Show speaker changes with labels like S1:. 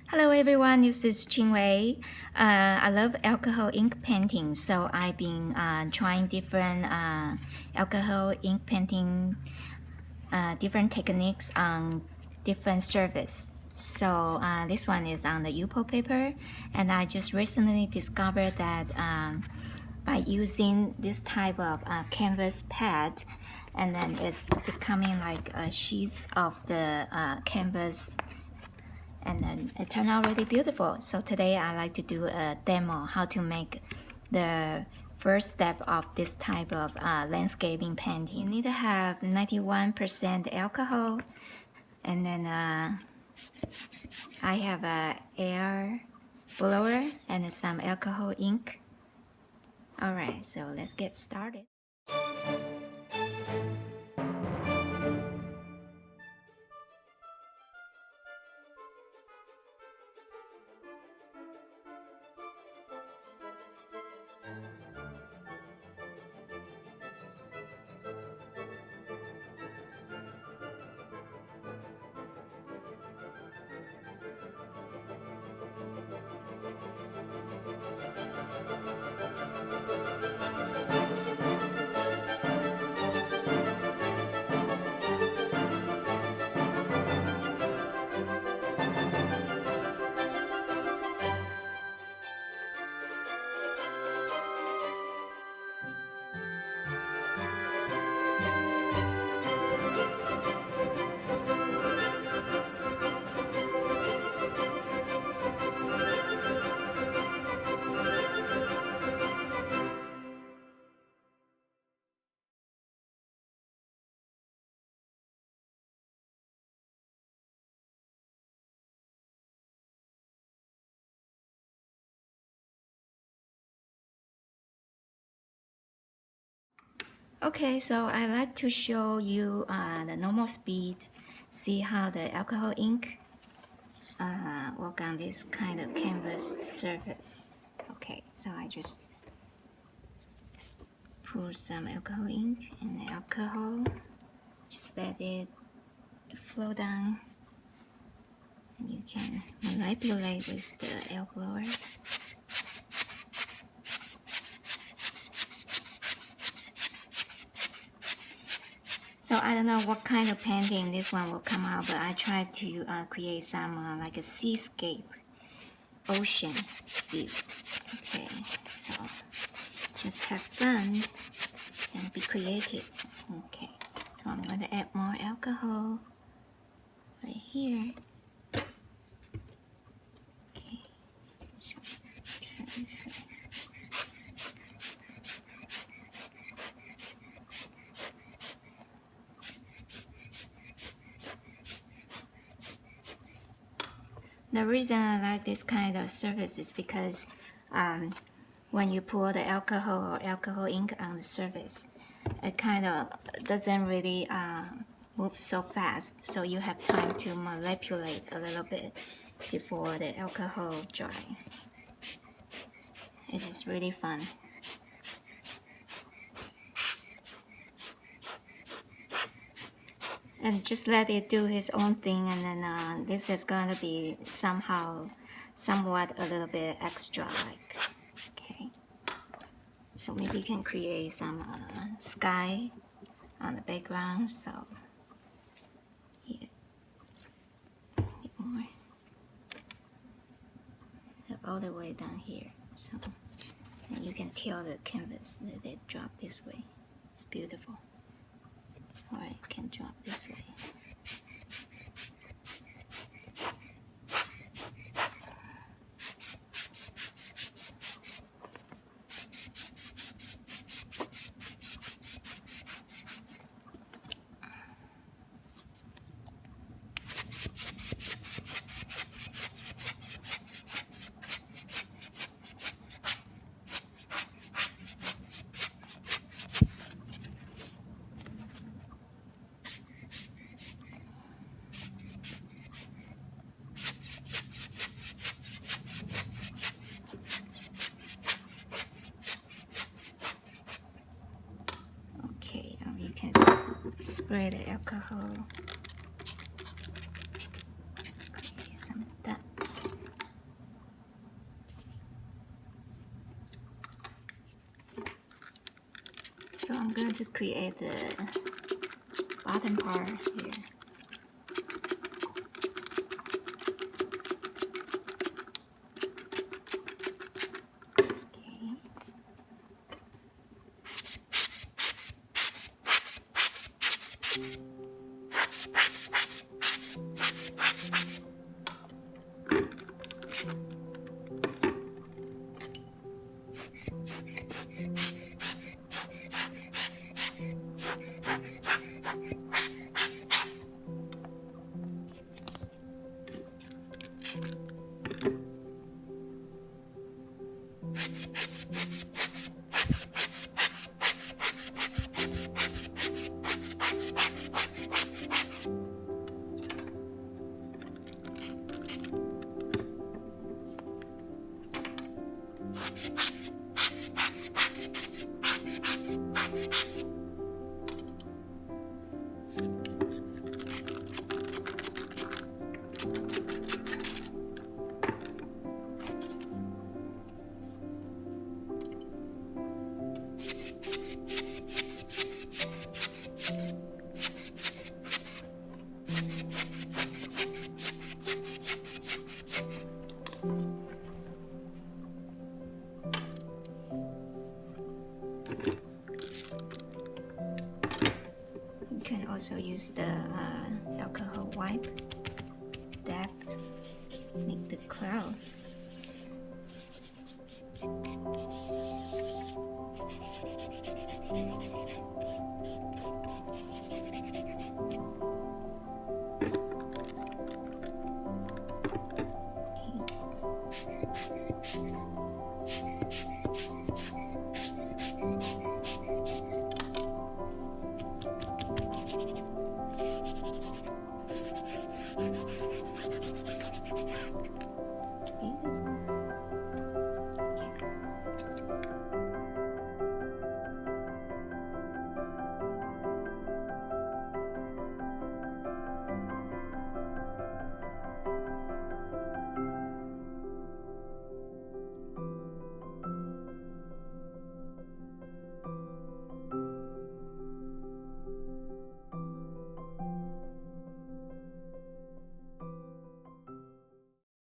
S1: Hello everyone, this is Ching-Hui. I love alcohol ink painting, so I've been trying different alcohol ink painting, different techniques on different surface. So this one is on the Yupo paper, and I just recently discovered that by using this type of canvas pad, and then it's becoming like a sheet of the canvas, and then it turned out really beautiful. So today I like to do a demo how to make the first step of this type of landscaping painting. You need to have 91% alcohol, and then I have a air blower and some alcohol ink. Alright, so let's get started. Okay, so I like to show you the normal speed. See how the alcohol ink work on this kind of canvas surface. Okay, so I just pour some alcohol ink and the alcohol, just let it flow down, and you can manipulate with the air blower. So I don't know what kind of painting this one will come out, but I tried to create some like a seascape, ocean view. Okay, so just have fun and be creative. Okay, so I'm going to add more alcohol right here. Okay, so turn this way. The reason I like this kind of surface is because when you pour the alcohol or alcohol ink on the surface, it kind of doesn't really move so fast, so you have time to manipulate a little bit before the alcohol dry. It's just really fun. And just let it do his own thing, and then this is going to be somewhat a little bit extra like. Okay, so maybe you can create some sky on the background. So here, a bit more, all the way down here. So and you can tell the canvas that it drop this way. It's beautiful. Or it can drop this way. Spray the alcohol. Create some dots. So I'm going to create the bottom part here. Okay. You can also use the alcohol wipe dab, make the clouds.